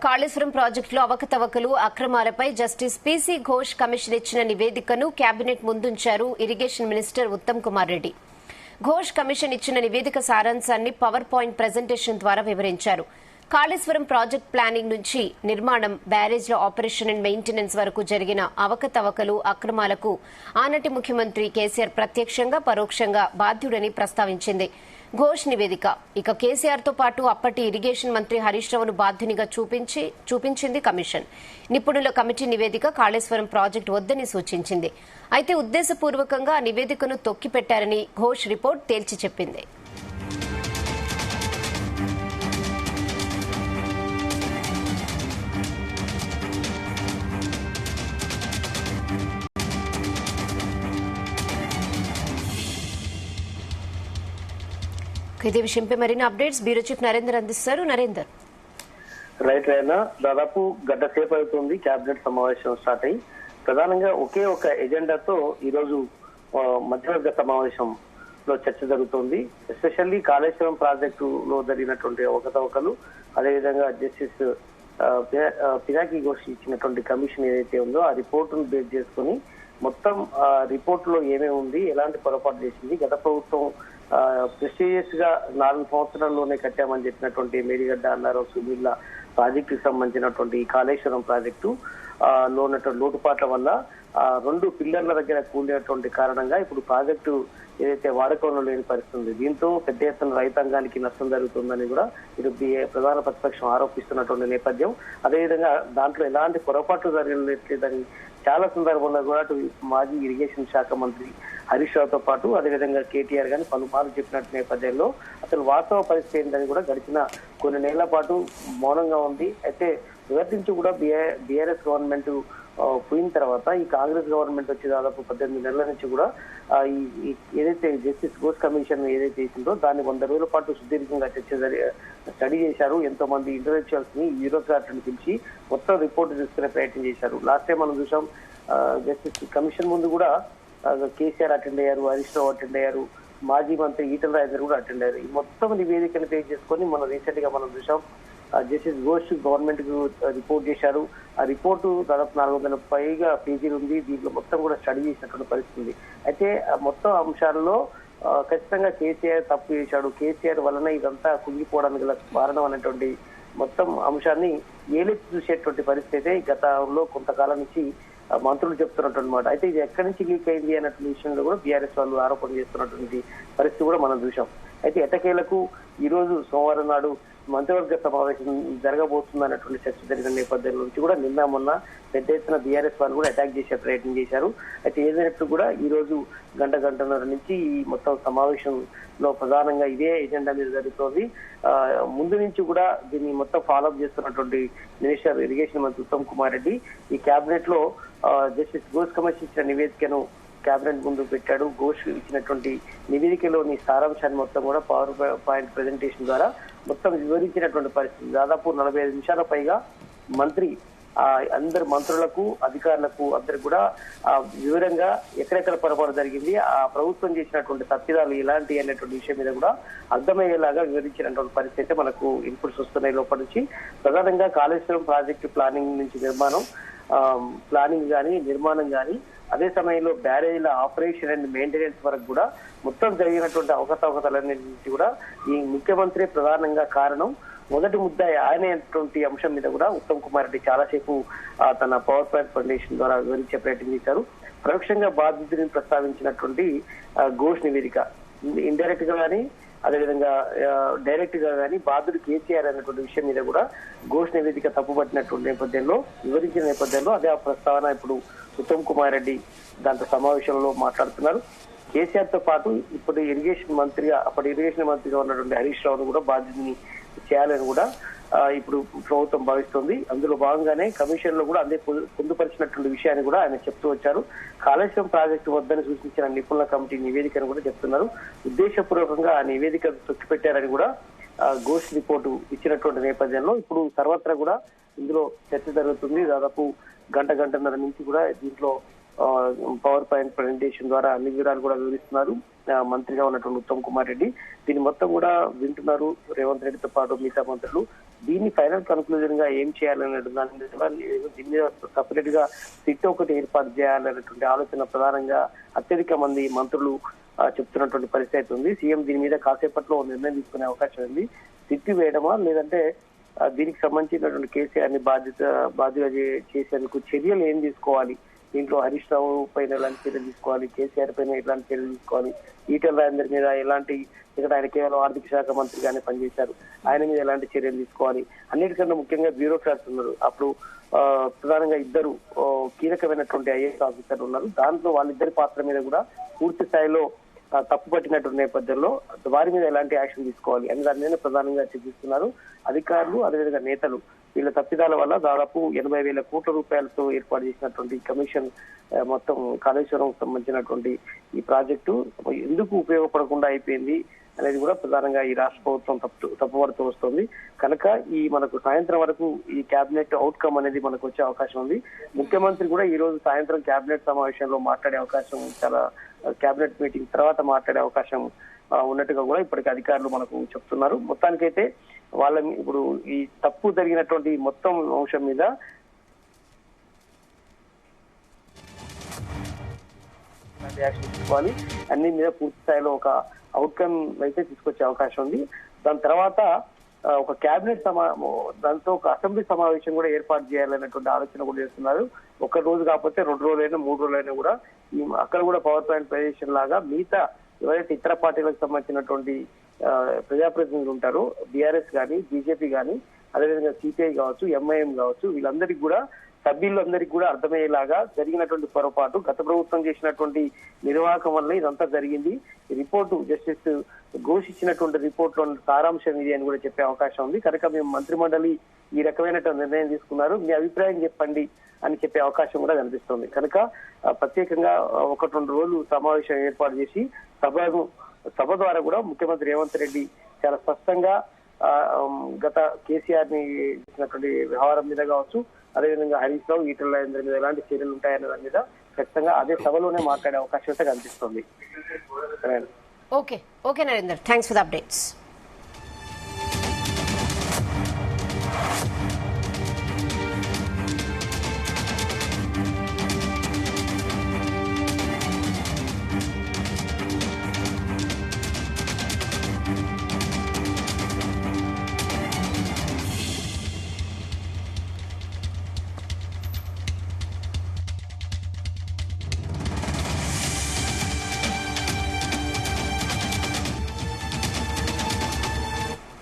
కాళేశ్వరం ప్రాజెక్టులో అవకతవకలు అక్రమాలపై జస్టిస్ పీసీ ఘోష్ కమిషన్ ఇచ్చిన నివేదికను కేబినెట్ ముందుంచారు irrigation minister Uttam Kumar Reddy. Ghosh commission ఇచ్చిన నివేదిక సారాంశాన్ని పవర్ పాయింట్ ప్రెజెంటేషన్ ద్వారా వివరించారు. కాళేశ్వరం ప్రాజెక్టు ప్లానింగ్ నుంచి నిర్మాణం, బ్యారేజ్ల ఆపరేషన్ అండ్ మెయింటెనెన్స్ వరకు జరిగిన అవకతవకలు, అక్రమాలకు ఆనాటి ముఖ్యమంత్రి కేసీఆర్ ప్రత్యక్షంగా, పరోక్షంగా బాధ్యుడని ప్రస్తావించింది ఘోష్ నివేదిక. ఇక కేసీఆర్ తో పాటు అప్పటి ఇరిగేషన్ మంత్రి హరీష్ రావును బాధ్యునిగా చూపించింది కమిషన్. నిపుణుల కమిటీ నివేదిక కాళేశ్వరం ప్రాజెక్టు వద్దని సూచించింది. అయితే ఉద్దేశపూర్వకంగా ఆ నివేదికను తొక్కిపెట్టారని ఘోష్ రిపోర్ట్ తేల్చి చెప్పింది. ఇదే విషయంపై మరిన్ని అప్డేట్స్ బ్యూరో చీఫ్ నరేందర్ అందిస్తారు. నరేందర్. రైట్ రైనా, దాదాపు గంట సేపు అవుతుంది కేబినెట్ సమావేశం స్టార్ట్ అయ్యి. ప్రధానంగా ఒకే ఒక ఎజెండాతో ఈరోజు మధ్యవర్గ సమావేశంలో చర్చ జరుగుతోంది. ఎస్పెషల్లీ కాళేశ్వరం ప్రాజెక్టులో జరిగినటువంటి అవకతవకలు, అదేవిధంగా జస్టిస్ పినాకీ ఘోష్ ఇచ్చినటువంటి కమిషన్ ఏదైతే ఉందో ఆ రిపోర్టును బేస్ చేసుకుని మొత్తం రిపోర్ట్ లో ఏమేమి ఉంది, ఎలాంటి పొరపాటు చేసింది, గత ప్రభుత్వం ప్రెస్టీజియస్ గా 4 సంవత్సరాల్లోనే కట్టామని చెప్పినటువంటి మేడిగడ్డ అన్నారావు సునీళ్ల ప్రాజెక్టుకి సంబంధించినటువంటి కాళేశ్వరం ప్రాజెక్టు లో ఉన్నటువంటి లోటుపాట్ల వల్ల 2 పిల్లర్ల దగ్గర కూలినటువంటి కారణంగా ఇప్పుడు ప్రాజెక్టు ఏదైతే వాడకంలో లేని పరిస్థితి ఉంది. దీంతో పెద్ద ఎత్తున రైతాంగానికి నష్టం జరుగుతుందని కూడా ఇటు ప్రధాన ప్రతిపక్షం ఆరోపిస్తున్నటువంటి నేపథ్యం. అదేవిధంగా దాంట్లో ఎలాంటి పొరపాట్లు జరగలేదని చాలా సందర్భంలో కూడా మాజీ ఇరిగేషన్ శాఖ మంత్రి హరీష్ రావుతో పాటు అదేవిధంగా కేటీఆర్ గాని పలుమార్లు చెప్పినట్టు నేపథ్యంలో అసలు వాస్తవ పరిస్థితి ఏంటని కూడా గడిచిన కొన్ని నెలల పాటు మౌనంగా ఉంది. అయితే వివర్తించి కూడా బీఆర్ఎస్ గవర్నమెంట్ పోయిన తర్వాత ఈ కాంగ్రెస్ గవర్నమెంట్ వచ్చి దాదాపు 18 నెలల నుంచి కూడా ఏదైతే జస్టిస్ ఘోష్ కమిషన్ ఏదైతే చేసిందో దాన్ని 100 రోజుల పాటు సుదీర్ఘంగా స్టడీ చేశారు. ఎంతో మంది ఇంటలెక్చువల్స్ ని, బ్యూరోక్రాట్లను పిలిచి మొత్తం రిపోర్ట్ తీసుకునే ప్రయత్నం చేశారు. లాస్ట్ టైం మనం చూసాం జస్టిస్ కమిషన్ ముందు కూడా కేసీఆర్ అటెండ్ అయ్యారు, హరీష్ రావు అటెండ్ అయ్యారు, మాజీ మంత్రి ఈటల రాజేందర్ కూడా అటెండ్ అయ్యారు. ఈ మొత్తం నివేదికను బేస్ చేసుకొని మనం రీసెంట్ గా మనం చూసాం జస్టిస్ ఘోష్ గవర్నమెంట్ కు రిపోర్ట్ చేశారు. ఆ రిపోర్టు దాదాపు 400 పైగా పేజీలు ఉంది. దీంట్లో మొత్తం కూడా స్టడీ చేసినటువంటి పరిస్థితి. అయితే మొత్తం అంశాల్లో ఖచ్చితంగా కేసీఆర్ తప్పు చేశాడు, కేసీఆర్ వలన ఇదంతా కుంగిపోవడానికి గల కారణం అనేటువంటి మొత్తం అంశాన్ని ఏలెత్తి చూసేటువంటి పరిస్థితి గతంలో కొంతకాలం నుంచి మంత్రులు చెప్తున్నటువంటి మాట. అయితే ఇది ఎక్కడి నుంచి లీక్ అయింది అన్నటువంటి విషయంలో కూడా బీఆర్ఎస్ వాళ్ళు ఆరోపణ చేస్తున్నటువంటి పరిస్థితి కూడా మనం చూసాం. అయితే ఎటకేలకు ఈ రోజు సోమవారం నాడు మంత్రివర్గ సమావేశం జరగబోతుంది అన్నటువంటి చర్చ జరిగిన నేపథ్యం నుంచి కూడా నిన్న మొన్న పెద్ద ఎత్తున బీఆర్ఎస్ వాళ్ళు కూడా అటాక్ చేసే ప్రయత్నం చేశారు. అయితే ఏదైనట్టు కూడా ఈ రోజు గంటన్నర నుంచి ఈ మొత్తం సమావేశంలో ప్రధానంగా ఇదే ఎజెండా మీద జరుగుతోంది. ముందు నుంచి కూడా దీన్ని మొత్తం ఫాలోఅప్ చేస్తున్నటువంటి మినిస్టర్ ఇరిగేషన్ మంత్రి ఉత్తమ్ కుమార్ రెడ్డి ఈ కేబినెట్ లో జస్టిస్ ఘోష్ కమిషన్ ఇచ్చిన నివేదికను కేబినెట్ ముందు పెట్టాడు. ఘోష్ ఇచ్చినటువంటి నివేదికలోని సారాంశాన్ని మొత్తం కూడా పవర్ పాయింట్ ప్రెజెంటేషన్ ద్వారా మొత్తం వివరించినటువంటి పరిస్థితి. దాదాపు 45 నిమిషాల పైగా మంత్రి అందరు మంత్రులకు, అధికారులకు అందరికి కూడా వివరంగా ఎక్కడెక్కడ పొరపాటు జరిగింది, ఆ ప్రభుత్వం చేసినటువంటి తప్పిదాలు ఎలాంటి అనేటువంటి విషయం మీద కూడా అర్థమయ్యేలాగా వివరించినటువంటి పరిస్థితి మనకు ఇన్పుట్స్ వస్తున్నాయి లోపల నుంచి. ప్రధానంగా కాళేశ్వరం ప్రాజెక్టు ప్లానింగ్ నుంచి ప్లానింగ్ కానీ, నిర్మాణం కానీ, అదే సమయంలో బ్యారేజీల ఆపరేషన్ అండ్ మెయింటెనెన్స్ వరకు కూడా మొత్తం జరిగినటువంటి అవకతవకలన్నింటి కూడా ఈ ముఖ్యమంత్రి ప్రధానంగా కారణం. మొదటి ముద్ద ఆయనటువంటి అంశం మీద కూడా ఉత్తమ్ కుమార్ రెడ్డి చాలాసేపు తన పవర్ పాయింట్ ఫౌండేషన్ ద్వారా వివరించే ప్రయత్నం చేశారు. పరోక్షంగా బాధితుడిని ప్రస్తావించినటువంటి ఘోష్ నివేదిక ఇండైరెక్ట్ గా కానీ, అదేవిధంగా డైరెక్ట్ గా కానీ బాధితుడు కేసీఆర్ అనేటువంటి విషయం మీద కూడా ఘోష్ నివేదిక తప్పుపట్టినటువంటి నేపథ్యంలో వివరించిన నేపథ్యంలో అదే ఆ ప్రస్తావన ఇప్పుడు ఉత్తమ్ కుమార్ రెడ్డి దాంట్లో సమావేశంలో మాట్లాడుతున్నారు. కేసీఆర్ తో పాటు ఇప్పుడు అప్పటి ఇరిగేషన్ మంత్రిగా ఉన్నటువంటి హరీష్ రావును కూడా బాధ్యతని చేయాలని కూడా ఇప్పుడు ప్రభుత్వం భావిస్తోంది. అందులో భాగంగానే కమిషన్ లో కూడా అదే పొందుపరిచినటువంటి విషయాన్ని కూడా ఆయన చెప్తూ వచ్చారు. కాళేశ్వరం ప్రాజెక్టు వద్దని సూచించిన నిపుణుల కమిటీ నివేదికను కూడా చెప్తున్నారు. ఉద్దేశపూర్వకంగా ఆ నివేదిక తొక్కిపెట్టారని కూడా ఘోష్ రిపోర్టు ఇచ్చినటువంటి నేపథ్యంలో ఇప్పుడు సర్వత్రా కూడా ఇందులో చర్చ జరుగుతుంది. దాదాపు గంటన్నర నుంచి కూడా దీంట్లో పవర్ పాయింట్ ప్రెజెంటేషన్ ద్వారా అన్ని వివరాలు కూడా వివరిస్తున్నారు మంత్రిగా ఉన్నటువంటి ఉత్తమ్ కుమార్ రెడ్డి. దీన్ని మొత్తం కూడా వింటున్నారు రేవంత్ రెడ్డితో పాటు మిగతా మంత్రులు. దీన్ని ఫైనల్ కన్క్లూజన్ గా ఏం చేయాలనే దీని మీద సపరేట్ గా సిట్ ఒకటి ఏర్పాటు చేయాలనేటువంటి ఆలోచన ప్రధానంగా అత్యధిక మంది మంత్రులు చెప్తున్నటువంటి పరిస్థితి ఉంది. సీఎం దీని మీద కాసేపట్లో నిర్ణయం తీసుకునే అవకాశం ఉంది. సిట్ వేయడమా లేదంటే దీనికి సంబంధించినటువంటి కేసీఆర్ ని బాధ్యత చేసేందుకు చర్యలు ఏం తీసుకోవాలి, దీంట్లో హరీష్ రావు పైన ఎలాంటి చర్యలు తీసుకోవాలి, కేసీఆర్ పైన ఎలాంటి చర్యలు తీసుకోవాలి, ఈటెల రాజేందర్ మీద ఎలాంటి, ఇక్కడ ఆయన కేవలం ఆర్థిక శాఖ మంత్రిగానే పనిచేశారు, ఆయన మీద ఎలాంటి చర్యలు తీసుకోవాలి, అన్నిటికన్నా ముఖ్యంగా బ్యూరోక్రాట్స్ ఉన్నారు. అప్పుడు ప్రధానంగా ఇద్దరు కీలకమైనటువంటి ఐఏఎస్ ఆఫీసర్లు ఉన్నారు. దాంట్లో వాళ్ళిద్దరి పాత్ర మీద కూడా పూర్తి స్థాయిలో తప్పు పట్టినటువంటి నేపథ్యంలో వారి మీద ఎలాంటి యాక్షన్ తీసుకోవాలి అని దాని మీద ప్రధానంగా చర్చిస్తున్నారు అధికారులు, అదేవిధంగా నేతలు. వీళ్ళ తప్పిదాల వల్ల దాదాపు 80,000 కోట్ల రూపాయలతో ఏర్పాటు చేసినటువంటి కమిషన్ మొత్తం కాళేశ్వరం సంబంధించినటువంటి ఈ ప్రాజెక్టు ఎందుకు ఉపయోగపడకుండా అయిపోయింది అనేది కూడా ప్రధానంగా ఈ రాష్ట్ర ప్రభుత్వం తప్పుపడుతూ వస్తుంది. కనుక ఈ మనకు సాయంత్రం వరకు ఈ కేబినెట్ అవుట్కమ్ అనేది మనకు వచ్చే అవకాశం ఉంది. ముఖ్యమంత్రి కూడా ఈ రోజు సాయంత్రం కేబినెట్ సమావేశంలో మాట్లాడే అవకాశం, చాలా కేబినెట్ మీటింగ్ తర్వాత మాట్లాడే అవకాశం ఉన్నట్టుగా కూడా ఇప్పటికీ అధికారులు మనకు చెప్తున్నారు. మొత్తానికైతే వాళ్ళ ఇప్పుడు ఈ తప్పు జరిగినటువంటి మొత్తం అంశం మీద యాక్షన్ తీసుకోవాలి, అన్ని మీద పూర్తి స్థాయిలో ఒక అవుట్కమ్ అయితే తీసుకొచ్చే అవకాశం ఉంది. దాని తర్వాత ఒక కేబినెట్ దాంతో ఒక అసెంబ్లీ సమావేశం కూడా ఏర్పాటు చేయాలనేటువంటి ఆలోచన కూడా చేస్తున్నారు. ఒక రోజు కాకపోతే 2 రోజులైనా 3 రోజులైనా కూడా అక్కడ కూడా పవర్ పాయింట్ ప్రజెషన్ లాగా మిగతా ఎవరైతే ఇతర పార్టీలకు సంబంధించినటువంటి ప్రజాప్రతినిధులు ఉంటారో, బీఆర్ఎస్ కానీ, బీజేపీ కానీ, అదేవిధంగా సిపిఐ కావచ్చు, ఎంఐఎం కావచ్చు, వీళ్ళందరికీ కూడా సభ్యులందరికీ కూడా అర్థమయ్యేలాగా జరిగినటువంటి పొరపాటు, గత ప్రభుత్వం చేసినటువంటి నిర్వాహకం వల్ల ఇదంతా జరిగింది, రిపోర్టు జస్టిస్ ఘోష్ ఇచ్చినటువంటి రిపోర్ట్ లో సారాంశం ఇది అని కూడా చెప్పే అవకాశం ఉంది. కనుక మేము మంత్రిమండలి ఈ రకమైనటువంటి నిర్ణయం తీసుకున్నారు, మీ అభిప్రాయం చెప్పండి అని చెప్పే అవకాశం కూడా కనిపిస్తుంది. కనుక ప్రత్యేకంగా 1-2 రోజులు సమావేశం ఏర్పాటు చేసి సభ ద్వారా కూడా ముఖ్యమంత్రి రేవంత్ రెడ్డి చాలా స్పష్టంగా గత కేసీఆర్ ని చేసినటువంటి వ్యవహారం మీద కావచ్చు, అదేవిధంగా హరీష్ రావు, ఈటెల రాజేందర్ మీద ఎలాంటి చర్యలు ఉంటాయనే దాని మీద ఖచ్చితంగా అదే సభలోనే మాట్లాడే అవకాశం అయితే కనిపిస్తుంది. Okay Narender, thanks for the updates.